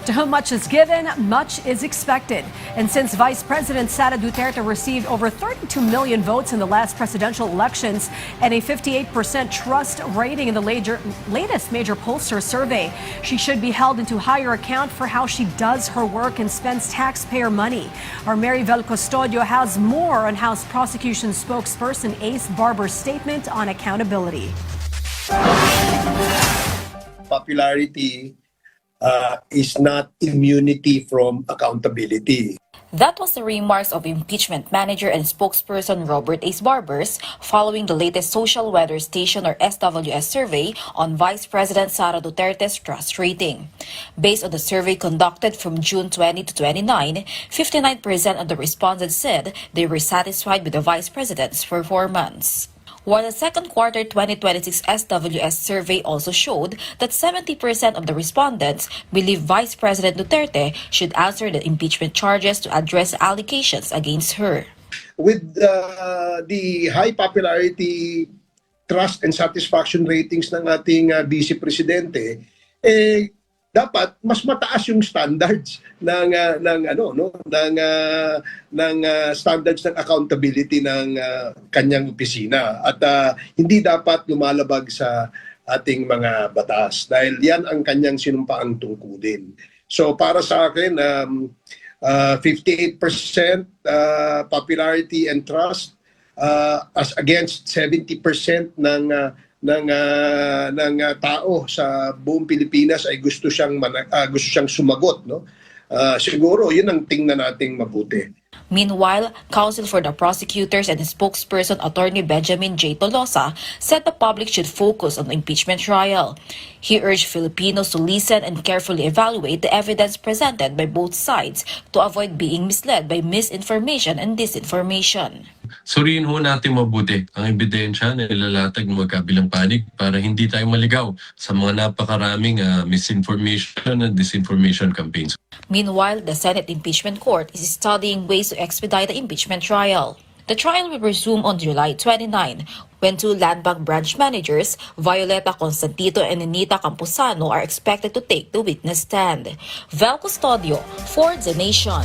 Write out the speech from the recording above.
To whom much is given, much is expected. And since Vice President Sara Duterte received over 32 million votes in the last presidential elections and a 58% trust rating in the latest major pollster survey, she should be held into higher account for how she does her work and spends taxpayer money. Our Mary Vel Custodio has more on House Prosecution spokesperson Ace Barber's statement on accountability. Popularity is not immunity from accountability. That was the remarks of impeachment manager and spokesperson Robert Ace Barbers following the latest social weather station or SWS survey on Vice President Sara Duterte's trust rating. Based on the survey conducted from June 20 to 29, 59% of the respondents said they were satisfied with the Vice President's performance. While the second quarter 2026 SWS survey also showed that 70% of the respondents believe Vice President Duterte should answer the impeachment charges to address allegations against her. With the high popularity, trust and satisfaction ratings ng ating Vice Presidente, dapat mas mataas yung standards ng standards ng accountability ng kanyang opisina at hindi dapat lumalabag sa ating mga batas dahil yan ang kanyang sinumpaang tungkulin. So para sa akin 58% popularity and trust as against 70% ng tao sa buong Pilipinas ay gusto siyang sumagot, no? Siguro yun ang tingnan nating mabuti. Meanwhile, counsel for the prosecutors and spokesperson Attorney Benjamin J. Tolosa said the public should focus on the impeachment trial. He urged Filipinos to listen and carefully evaluate the evidence presented by both sides to avoid being misled by misinformation and disinformation. Suriin ho natin mabuti ang ebidensya na ilalatag ng magkabilang panig para hindi tayo maligaw sa mga napakaraming misinformation and disinformation campaigns. Meanwhile, the Senate Impeachment Court is studying ways to expedite the impeachment trial. The trial will resume on July 29 when two Land Bank branch managers, Violeta Constantito and Anita Camposano, are expected to take the witness stand. Vel Custodio for The Nation.